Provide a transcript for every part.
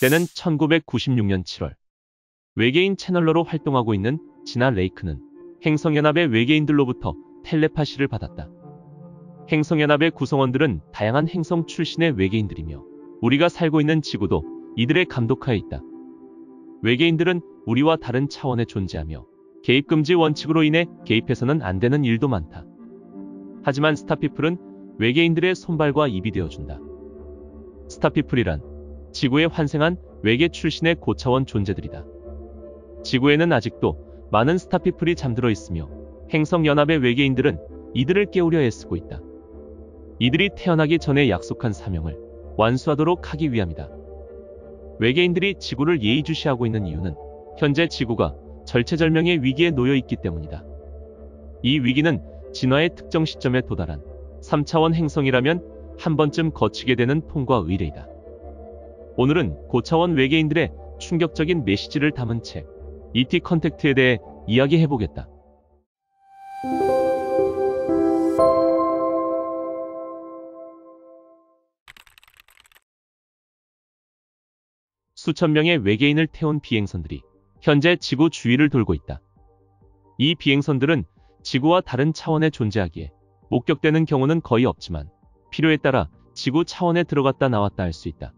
때는 1996년 7월. 외계인 채널러로 활동하고 있는 지나 레이크는 행성연합의 외계인들로부터 텔레파시를 받았다. 행성연합의 구성원들은 다양한 행성 출신의 외계인들이며 우리가 살고 있는 지구도 이들의 감독하에 있다. 외계인들은 우리와 다른 차원에 존재하며 개입금지 원칙으로 인해 개입해서는 안 되는 일도 많다. 하지만 스타피플은 외계인들의 손발과 입이 되어준다. 스타피플이란 지구에 환생한 외계 출신의 고차원 존재들이다. 지구에는 아직도 많은 스타피플이 잠들어 있으며 행성연합의 외계인들은 이들을 깨우려 애쓰고 있다. 이들이 태어나기 전에 약속한 사명을 완수하도록 하기 위함이다. 외계인들이 지구를 예의주시하고 있는 이유는 현재 지구가 절체절명의 위기에 놓여 있기 때문이다. 이 위기는 진화의 특정 시점에 도달한 3차원 행성이라면 한 번쯤 거치게 되는 통과 의례이다. 오늘은 고차원 외계인들의 충격적인 메시지를 담은 책 ET 컨택트에 대해 이야기해보겠다. 수천 명의 외계인을 태운 비행선들이 현재 지구 주위를 돌고 있다. 이 비행선들은 지구와 다른 차원에 존재하기에 목격되는 경우는 거의 없지만 필요에 따라 지구 차원에 들어갔다 나왔다 할 수 있다.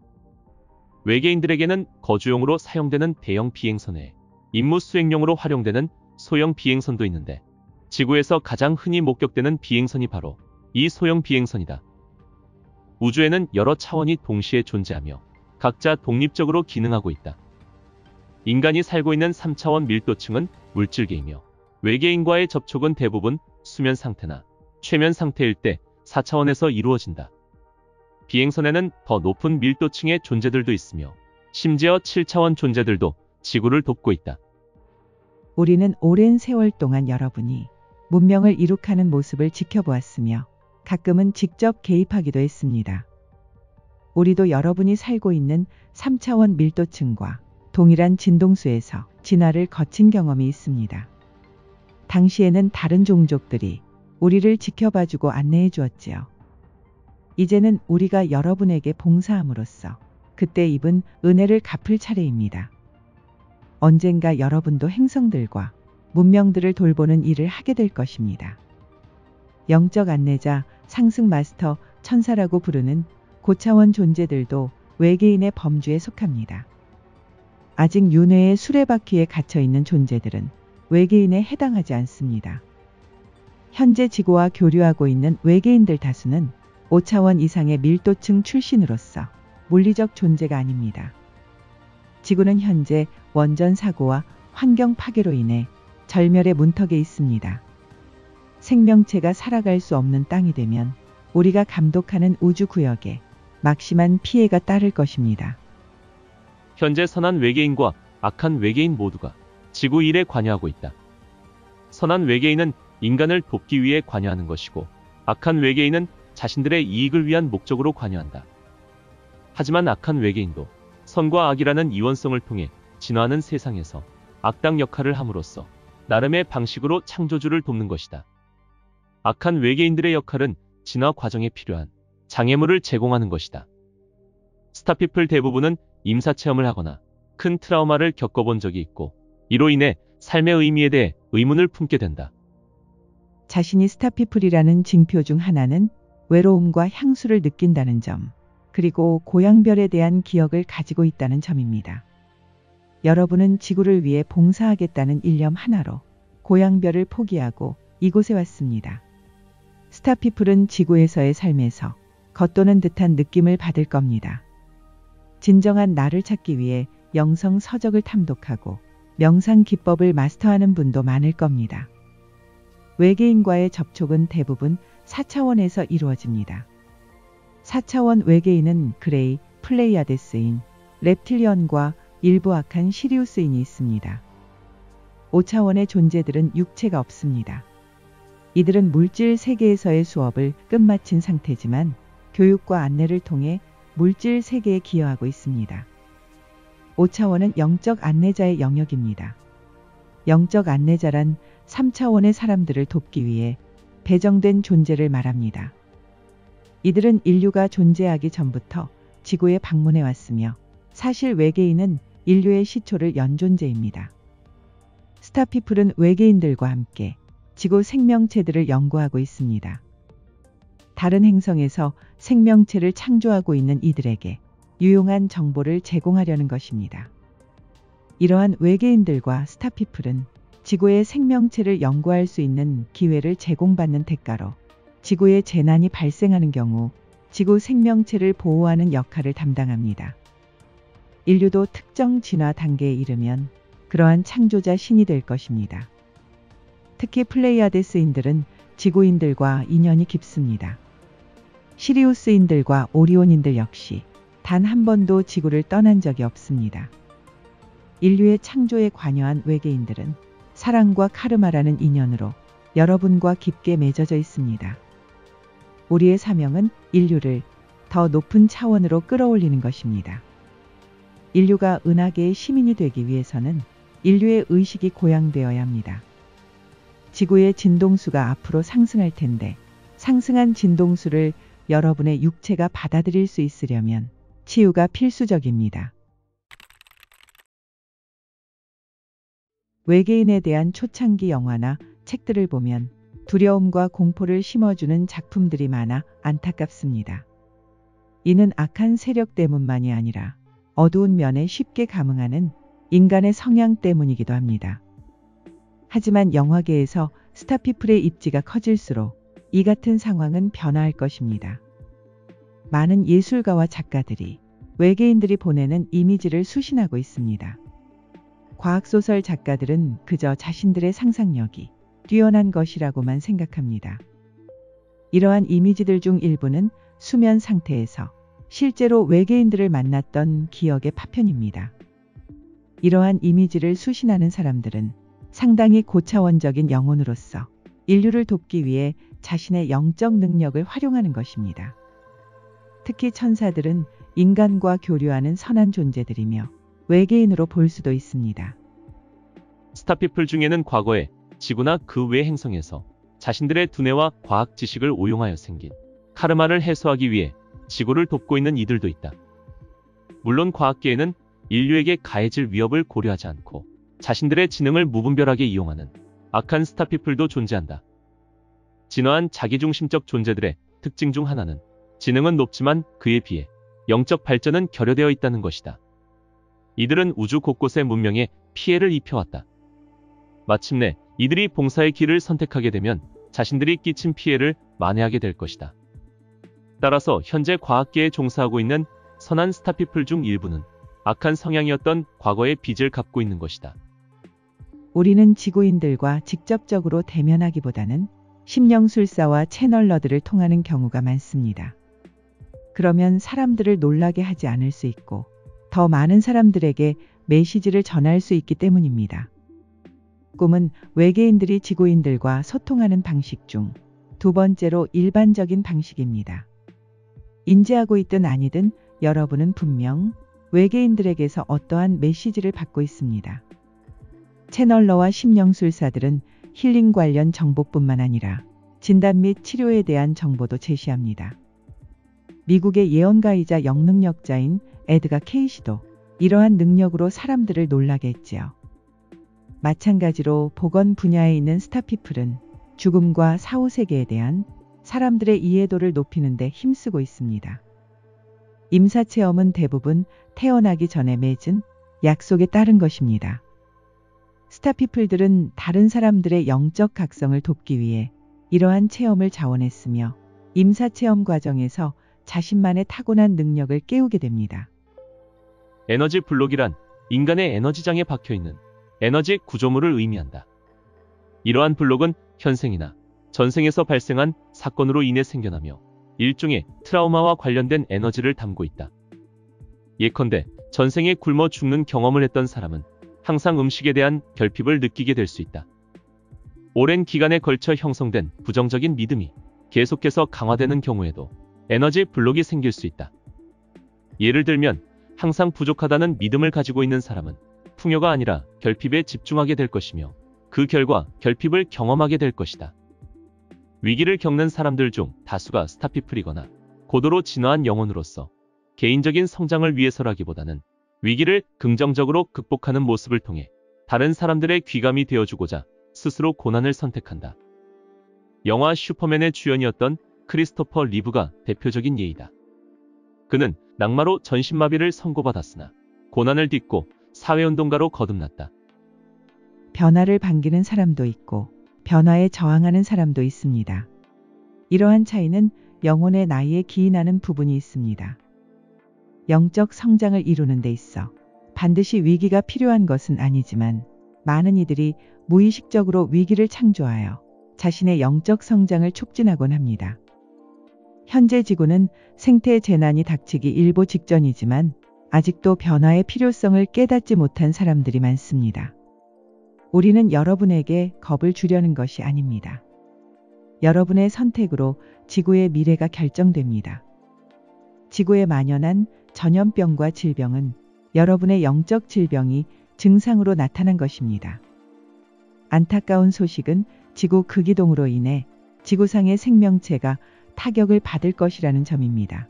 외계인들에게는 거주용으로 사용되는 대형 비행선 외에 임무 수행용으로 활용되는 소형 비행선도 있는데 지구에서 가장 흔히 목격되는 비행선이 바로 이 소형 비행선이다. 우주에는 여러 차원이 동시에 존재하며 각자 독립적으로 기능하고 있다. 인간이 살고 있는 3차원 밀도층은 물질계이며 외계인과의 접촉은 대부분 수면 상태나 최면 상태일 때 4차원에서 이루어진다. 비행선에는 더 높은 밀도층의 존재들도 있으며 심지어 7차원 존재들도 지구를 돕고 있다. 우리는 오랜 세월 동안 여러분이 문명을 이룩하는 모습을 지켜보았으며 가끔은 직접 개입하기도 했습니다. 우리도 여러분이 살고 있는 3차원 밀도층과 동일한 진동수에서 진화를 거친 경험이 있습니다. 당시에는 다른 종족들이 우리를 지켜봐주고 안내해 주었지요. 이제는 우리가 여러분에게 봉사함으로써 그때 입은 은혜를 갚을 차례입니다. 언젠가 여러분도 행성들과 문명들을 돌보는 일을 하게 될 것입니다. 영적 안내자, 상승 마스터, 천사라고 부르는 고차원 존재들도 외계인의 범주에 속합니다. 아직 윤회의 수레바퀴에 갇혀있는 존재들은 외계인에 해당하지 않습니다. 현재 지구와 교류하고 있는 외계인들 다수는 5차원 이상의 밀도층 출신으로서 물리적 존재가 아닙니다. 지구는 현재 원전 사고와 환경 파괴로 인해 절멸의 문턱에 있습니다. 생명체가 살아갈 수 없는 땅이 되면 우리가 감독하는 우주 구역에 막심한 피해가 따를 것입니다. 현재 선한 외계인과 악한 외계인 모두가 지구 일에 관여하고 있다. 선한 외계인은 인간을 돕기 위해 관여하는 것이고 악한 외계인은 자신들의 이익을 위한 목적으로 관여한다. 하지만 악한 외계인도 선과 악이라는 이원성을 통해 진화하는 세상에서 악당 역할을 함으로써 나름의 방식으로 창조주를 돕는 것이다. 악한 외계인들의 역할은 진화 과정에 필요한 장애물을 제공하는 것이다. 스타피플 대부분은 임사체험을 하거나 큰 트라우마를 겪어본 적이 있고 이로 인해 삶의 의미에 대해 의문을 품게 된다. 자신이 스타피플이라는 징표 중 하나는 외로움과 향수를 느낀다는 점, 그리고 고향별에 대한 기억을 가지고 있다는 점입니다. 여러분은 지구를 위해 봉사하겠다는 일념 하나로 고향별을 포기하고 이곳에 왔습니다. 스타피플은 지구에서의 삶에서 겉도는 듯한 느낌을 받을 겁니다. 진정한 나를 찾기 위해 영성 서적을 탐독하고 명상 기법을 마스터하는 분도 많을 겁니다. 외계인과의 접촉은 대부분 4차원에서 이루어집니다. 4차원 외계인은 그레이, 플레이아데스인, 렙틸리언과 일부 악한 시리우스인이 있습니다. 5차원의 존재들은 육체가 없습니다. 이들은 물질 세계에서의 수업을 끝마친 상태지만 교육과 안내를 통해 물질 세계에 기여하고 있습니다. 5차원은 영적 안내자의 영역입니다. 영적 안내자란 3차원의 사람들을 돕기 위해 배정된 존재를 말합니다. 이들은 인류가 존재하기 전부터 지구에 방문해 왔으며 사실 외계인은 인류의 시초를 연 존재입니다. 스타피플은 외계인들과 함께 지구 생명체들을 연구하고 있습니다. 다른 행성에서 생명체를 창조하고 있는 이들에게 유용한 정보를 제공하려는 것입니다. 이러한 외계인들과 스타피플은 지구의 생명체를 연구할 수 있는 기회를 제공받는 대가로 지구에 재난이 발생하는 경우 지구 생명체를 보호하는 역할을 담당합니다. 인류도 특정 진화 단계에 이르면 그러한 창조자 신이 될 것입니다. 특히 플레이아데스인들은 지구인들과 인연이 깊습니다. 시리우스인들과 오리온인들 역시 단 한 번도 지구를 떠난 적이 없습니다. 인류의 창조에 관여한 외계인들은 사랑과 카르마라는 인연으로 여러분과 깊게 맺어져 있습니다. 우리의 사명은 인류를 더 높은 차원으로 끌어올리는 것입니다. 인류가 은하계의 시민이 되기 위해서는 인류의 의식이 고양되어야 합니다. 지구의 진동수가 앞으로 상승할 텐데 상승한 진동수를 여러분의 육체가 받아들일 수 있으려면 치유가 필수적입니다. 외계인에 대한 초창기 영화나 책들을 보면 두려움과 공포를 심어주는 작품들이 많아 안타깝습니다. 이는 악한 세력 때문만이 아니라 어두운 면에 쉽게 감흥하는 인간의 성향 때문이기도 합니다. 하지만 영화계에서 스타피플의 입지가 커질수록 이 같은 상황은 변화할 것입니다. 많은 예술가와 작가들이 외계인들이 보내는 이미지를 수신하고 있습니다. 과학소설 작가들은 그저 자신들의 상상력이 뛰어난 것이라고만 생각합니다. 이러한 이미지들 중 일부는 수면 상태에서 실제로 외계인들을 만났던 기억의 파편입니다. 이러한 이미지를 수신하는 사람들은 상당히 고차원적인 영혼으로서 인류를 돕기 위해 자신의 영적 능력을 활용하는 것입니다. 특히 천사들은 인간과 교류하는 선한 존재들이며 외계인으로 볼 수도 있습니다. 스타피플 중에는 과거에 지구나 그 외 행성에서 자신들의 두뇌와 과학 지식을 오용하여 생긴 카르마를 해소하기 위해 지구를 돕고 있는 이들도 있다. 물론 과학계에는 인류에게 가해질 위협을 고려하지 않고 자신들의 지능을 무분별하게 이용하는 악한 스타피플도 존재한다. 진화한 자기중심적 존재들의 특징 중 하나는 지능은 높지만 그에 비해 영적 발전은 결여되어 있다는 것이다. 이들은 우주 곳곳의 문명에 피해를 입혀왔다. 마침내 이들이 봉사의 길을 선택하게 되면 자신들이 끼친 피해를 만회하게 될 것이다. 따라서 현재 과학계에 종사하고 있는 선한 스타피플 중 일부는 악한 성향이었던 과거의 빚을 갚고 있는 것이다. 우리는 지구인들과 직접적으로 대면하기보다는 심령술사와 채널러들을 통하는 경우가 많습니다. 그러면 사람들을 놀라게 하지 않을 수 있고 더 많은 사람들에게 메시지를 전할 수 있기 때문입니다. 꿈은 외계인들이 지구인들과 소통하는 방식 중 두 번째로 일반적인 방식입니다. 인지하고 있든 아니든 여러분은 분명 외계인들에게서 어떠한 메시지를 받고 있습니다. 채널러와 심령술사들은 힐링 관련 정보뿐만 아니라 진단 및 치료에 대한 정보도 제시합니다. 미국의 예언가이자 영능력자인 에드가 케이시도 이러한 능력으로 사람들을 놀라게 했지요. 마찬가지로 보건 분야에 있는 스타피플은 죽음과 사후세계에 대한 사람들의 이해도를 높이는 데 힘쓰고 있습니다. 임사체험은 대부분 태어나기 전에 맺은 약속에 따른 것입니다. 스타피플들은 다른 사람들의 영적 각성을 돕기 위해 이러한 체험을 자원했으며 임사체험 과정에서 자신만의 타고난 능력을 깨우게 됩니다. 에너지 블록이란 인간의 에너지장에 박혀있는 에너지 구조물을 의미한다. 이러한 블록은 현생이나 전생에서 발생한 사건으로 인해 생겨나며 일종의 트라우마와 관련된 에너지를 담고 있다. 예컨대 전생에 굶어 죽는 경험을 했던 사람은 항상 음식에 대한 결핍을 느끼게 될 수 있다. 오랜 기간에 걸쳐 형성된 부정적인 믿음이 계속해서 강화되는 경우에도 에너지 블록이 생길 수 있다. 예를 들면 항상 부족하다는 믿음을 가지고 있는 사람은 풍요가 아니라 결핍에 집중하게 될 것이며 그 결과 결핍을 경험하게 될 것이다. 위기를 겪는 사람들 중 다수가 스타피플이거나 고도로 진화한 영혼으로서 개인적인 성장을 위해서라기보다는 위기를 긍정적으로 극복하는 모습을 통해 다른 사람들의 귀감이 되어주고자 스스로 고난을 선택한다. 영화 슈퍼맨의 주연이었던 크리스토퍼 리브가 대표적인 예이다. 그는 낙마로 전신마비를 선고받았으나 고난을 딛고 사회운동가로 거듭났다. 변화를 반기는 사람도 있고 변화에 저항하는 사람도 있습니다. 이러한 차이는 영혼의 나이에 기인하는 부분이 있습니다. 영적 성장을 이루는 데 있어 반드시 위기가 필요한 것은 아니지만 많은 이들이 무의식적으로 위기를 창조하여 자신의 영적 성장을 촉진하곤 합니다. 현재 지구는 생태 재난이 닥치기 일보 직전이지만 아직도 변화의 필요성을 깨닫지 못한 사람들이 많습니다. 우리는 여러분에게 겁을 주려는 것이 아닙니다. 여러분의 선택으로 지구의 미래가 결정됩니다. 지구에 만연한 전염병과 질병은 여러분의 영적 질병이 증상으로 나타난 것입니다. 안타까운 소식은 지구 극이동으로 인해 지구상의 생명체가 타격을 받을 것이라는 점입니다.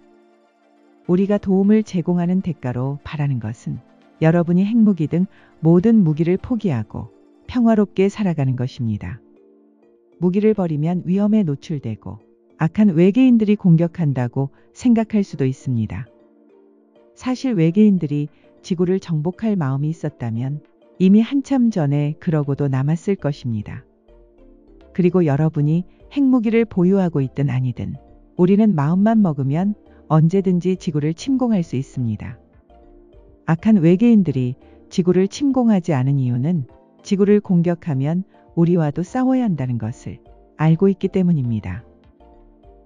우리가 도움을 제공하는 대가로 바라는 것은 여러분이 핵무기 등 모든 무기를 포기하고 평화롭게 살아가는 것입니다. 무기를 버리면 위험에 노출되고 악한 외계인들이 공격한다고 생각할 수도 있습니다. 사실 외계인들이 지구를 정복할 마음이 있었다면 이미 한참 전에 그러고도 남았을 것입니다. 그리고 여러분이 핵무기를 보유하고 있든 아니든 우리는 마음만 먹으면 언제든지 지구를 침공할 수 있습니다. 악한 외계인들이 지구를 침공하지 않은 이유는 지구를 공격하면 우리와도 싸워야 한다는 것을 알고 있기 때문입니다.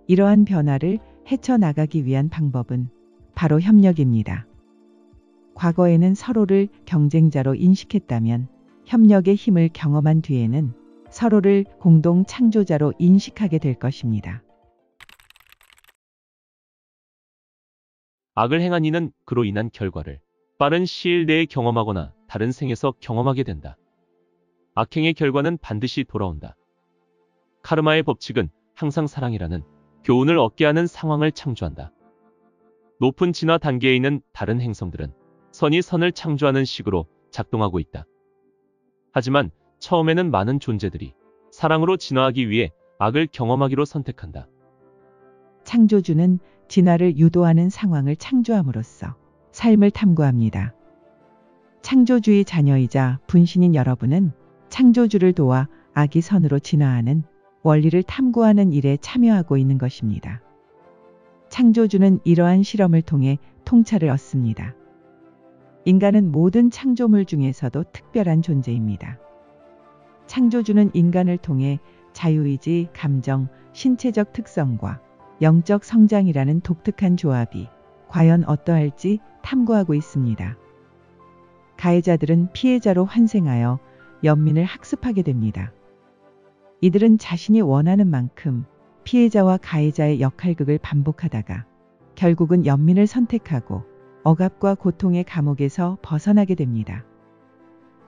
이러한 변화를 헤쳐나가기 위한 방법은 바로 협력입니다. 과거에는 서로를 경쟁자로 인식했다면 협력의 힘을 경험한 뒤에는 서로를 공동 창조자로 인식하게 될 것입니다. 악을 행한 이는 그로 인한 결과를 빠른 시일 내에 경험하거나 다른 생에서 경험하게 된다. 악행의 결과는 반드시 돌아온다. 카르마의 법칙은 항상 사랑이라는 교훈을 얻게 하는 상황을 창조한다. 높은 진화 단계에 있는 다른 행성들은 선이 선을 창조하는 식으로 작동하고 있다. 하지만 처음에는 많은 존재들이 사랑으로 진화하기 위해 악을 경험하기로 선택한다. 창조주는 진화를 유도하는 상황을 창조함으로써 삶을 탐구합니다. 창조주의 자녀이자 분신인 여러분은 창조주를 도와 악이 선으로 진화하는 원리를 탐구하는 일에 참여하고 있는 것입니다. 창조주는 이러한 실험을 통해 통찰을 얻습니다. 인간은 모든 창조물 중에서도 특별한 존재입니다. 창조주는 인간을 통해 자유의지, 감정, 신체적 특성과 영적 성장이라는 독특한 조합이 과연 어떠할지 탐구하고 있습니다. 가해자들은 피해자로 환생하여 연민을 학습하게 됩니다. 이들은 자신이 원하는 만큼 피해자와 가해자의 역할극을 반복하다가 결국은 연민을 선택하고 억압과 고통의 감옥에서 벗어나게 됩니다.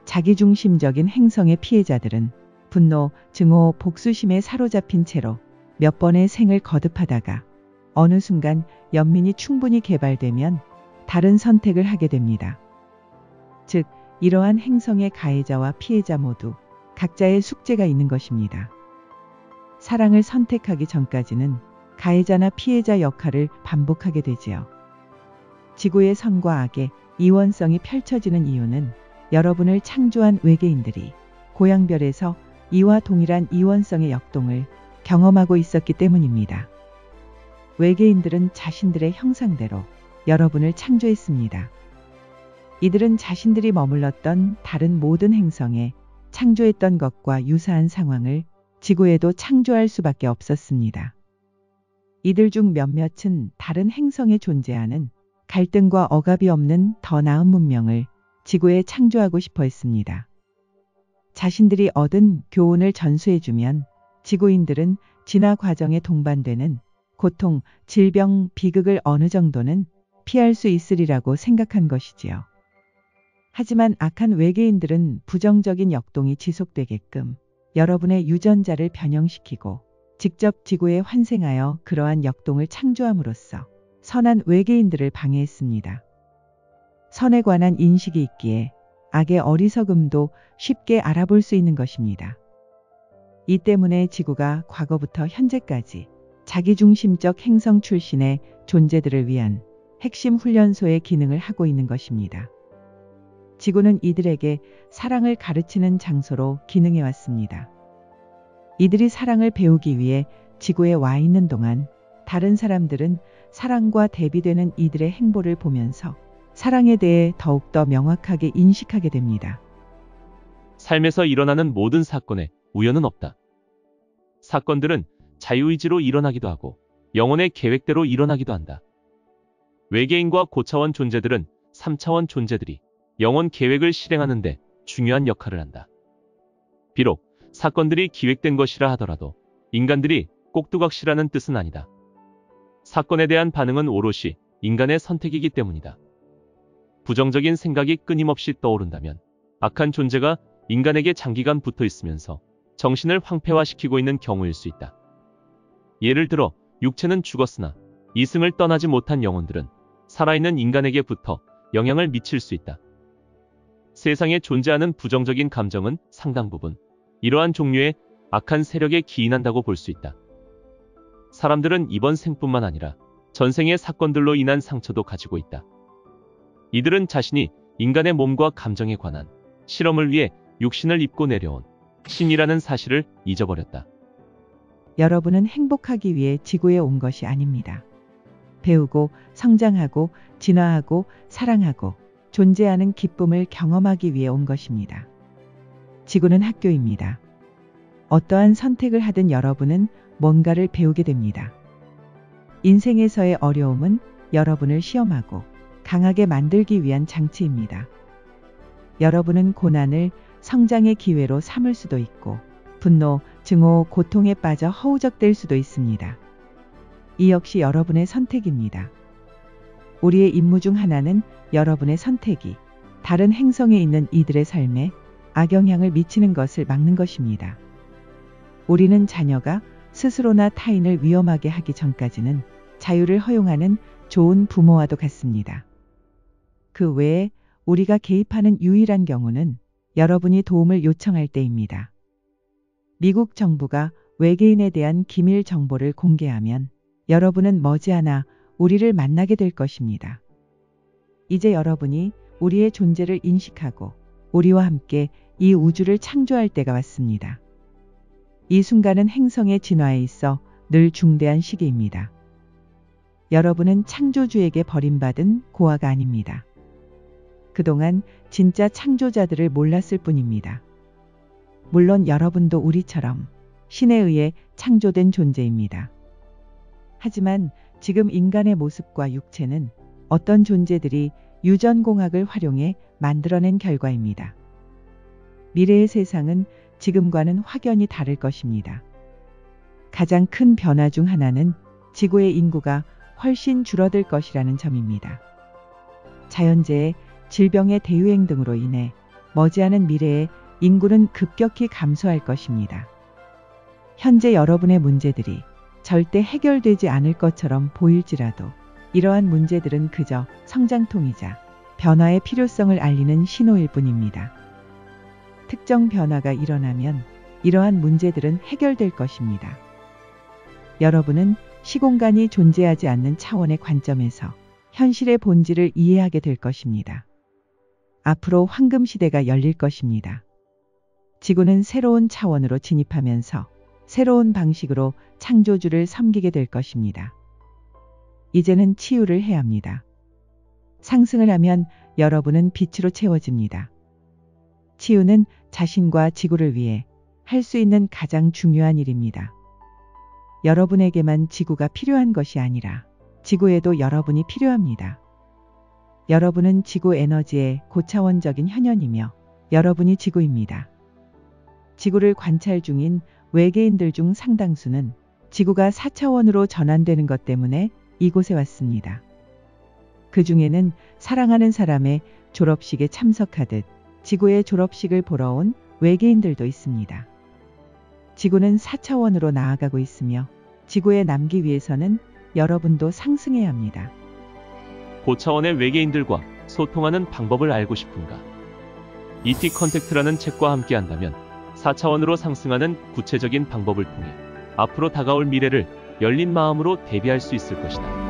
자기중심적인 행성의 피해자들은 분노, 증오, 복수심에 사로잡힌 채로 몇 번의 생을 거듭하다가 어느 순간 연민이 충분히 개발되면 다른 선택을 하게 됩니다. 즉, 이러한 행성의 가해자와 피해자 모두 각자의 숙제가 있는 것입니다. 사랑을 선택하기 전까지는 가해자나 피해자 역할을 반복하게 되지요. 지구의 선과 악의 이원성이 펼쳐지는 이유는 여러분을 창조한 외계인들이 고향별에서 이와 동일한 이원성의 역동을 경험하고 있었기 때문입니다. 외계인들은 자신들의 형상대로 여러분을 창조했습니다. 이들은 자신들이 머물렀던 다른 모든 행성에 창조했던 것과 유사한 상황을 지구에도 창조할 수밖에 없었습니다. 이들 중 몇몇은 다른 행성에 존재하는 갈등과 억압이 없는 더 나은 문명을 지구에 창조하고 싶어 했습니다. 자신들이 얻은 교훈을 전수해주면 지구인들은 진화 과정에 동반되는 고통, 질병, 비극을 어느 정도는 피할 수 있으리라고 생각한 것이지요. 하지만 악한 외계인들은 부정적인 역동이 지속되게끔 여러분의 유전자를 변형시키고 직접 지구에 환생하여 그러한 역동을 창조함으로써 선한 외계인들을 방해했습니다. 선에 관한 인식이 있기에 악의 어리석음도 쉽게 알아볼 수 있는 것입니다. 이 때문에 지구가 과거부터 현재까지 자기중심적 행성 출신의 존재들을 위한 핵심 훈련소의 기능을 하고 있는 것입니다. 지구는 이들에게 사랑을 가르치는 장소로 기능해 왔습니다. 이들이 사랑을 배우기 위해 지구에 와 있는 동안 다른 사람들은 사랑과 대비되는 이들의 행보를 보면서 사랑에 대해 더욱더 명확하게 인식하게 됩니다. 삶에서 일어나는 모든 사건에 우연은 없다. 사건들은 자유의지로 일어나기도 하고 영혼의 계획대로 일어나기도 한다. 외계인과 고차원 존재들은 3차원 존재들이 영혼 계획을 실행하는데 중요한 역할을 한다. 비록 사건들이 기획된 것이라 하더라도 인간들이 꼭두각시라는 뜻은 아니다. 사건에 대한 반응은 오롯이 인간의 선택이기 때문이다. 부정적인 생각이 끊임없이 떠오른다면 악한 존재가 인간에게 장기간 붙어 있으면서 정신을 황폐화시키고 있는 경우일 수 있다. 예를 들어 육체는 죽었으나 이승을 떠나지 못한 영혼들은 살아있는 인간에게 붙어 영향을 미칠 수 있다. 세상에 존재하는 부정적인 감정은 상당 부분 이러한 종류의 악한 세력에 기인한다고 볼 수 있다. 사람들은 이번 생뿐만 아니라 전생의 사건들로 인한 상처도 가지고 있다. 이들은 자신이 인간의 몸과 감정에 관한 실험을 위해 육신을 입고 내려온 신이라는 사실을 잊어버렸다. 여러분은 행복하기 위해 지구에 온 것이 아닙니다. 배우고 성장하고 진화하고 사랑하고 존재하는 기쁨을 경험하기 위해 온 것입니다. 지구는 학교입니다. 어떠한 선택을 하든 여러분은 뭔가를 배우게 됩니다. 인생에서의 어려움은 여러분을 시험하고 강하게 만들기 위한 장치입니다. 여러분은 고난을 성장의 기회로 삼을 수도 있고 분노, 증오, 고통에 빠져 허우적댈 수도 있습니다. 이 역시 여러분의 선택입니다. 우리의 임무 중 하나는 여러분의 선택이 다른 행성에 있는 이들의 삶에 악영향을 미치는 것을 막는 것입니다. 우리는 자녀가 스스로나 타인을 위험하게 하기 전까지는 자유를 허용하는 좋은 부모와도 같습니다. 그 외에 우리가 개입하는 유일한 경우는 여러분이 도움을 요청할 때입니다. 미국 정부가 외계인에 대한 기밀 정보를 공개하면 여러분은 머지않아 우리를 만나게 될 것입니다. 이제 여러분이 우리의 존재를 인식하고 우리와 함께 이 우주를 창조할 때가 왔습니다. 이 순간은 행성의 진화에 있어 늘 중대한 시기입니다. 여러분은 창조주에게 버림받은 고아가 아닙니다. 그동안 진짜 창조자들을 몰랐을 뿐입니다. 물론 여러분도 우리처럼 신에 의해 창조된 존재입니다. 하지만 지금 인간의 모습과 육체는 어떤 존재들이 유전공학을 활용해 만들어낸 결과입니다. 미래의 세상은 지금과는 확연히 다를 것입니다. 가장 큰 변화 중 하나는 지구의 인구가 훨씬 줄어들 것이라는 점입니다. 자연재해, 질병의 대유행 등으로 인해 머지않은 미래에 인구는 급격히 감소할 것입니다. 현재 여러분의 문제들이 절대 해결되지 않을 것처럼 보일지라도 이러한 문제들은 그저 성장통이자 변화의 필요성을 알리는 신호일 뿐입니다. 특정 변화가 일어나면 이러한 문제들은 해결될 것입니다. 여러분은 시공간이 존재하지 않는 차원의 관점에서 현실의 본질을 이해하게 될 것입니다. 앞으로 황금 시대가 열릴 것입니다. 지구는 새로운 차원으로 진입하면서 새로운 방식으로 창조주를 섬기게 될 것입니다. 이제는 치유를 해야 합니다. 상승을 하면 여러분은 빛으로 채워집니다. 치유는 자신과 지구를 위해 할 수 있는 가장 중요한 일입니다. 여러분에게만 지구가 필요한 것이 아니라 지구에도 여러분이 필요합니다. 여러분은 지구 에너지의 고차원적인 현현이며 여러분이 지구입니다. 지구를 관찰 중인 외계인들 중 상당수는 지구가 4차원으로 전환되는 것 때문에 이곳에 왔습니다. 그 중에는 사랑하는 사람의 졸업식에 참석하듯 지구의 졸업식을 보러 온 외계인들도 있습니다. 지구는 4차원으로 나아가고 있으며 지구에 남기 위해서는 여러분도 상승해야 합니다. 고차원의 외계인들과 소통하는 방법을 알고 싶은가? ET 컨택트라는 책과 함께 한다면 4차원으로 상승하는 구체적인 방법을 통해 앞으로 다가올 미래를 열린 마음으로 대비할 수 있을 것이다.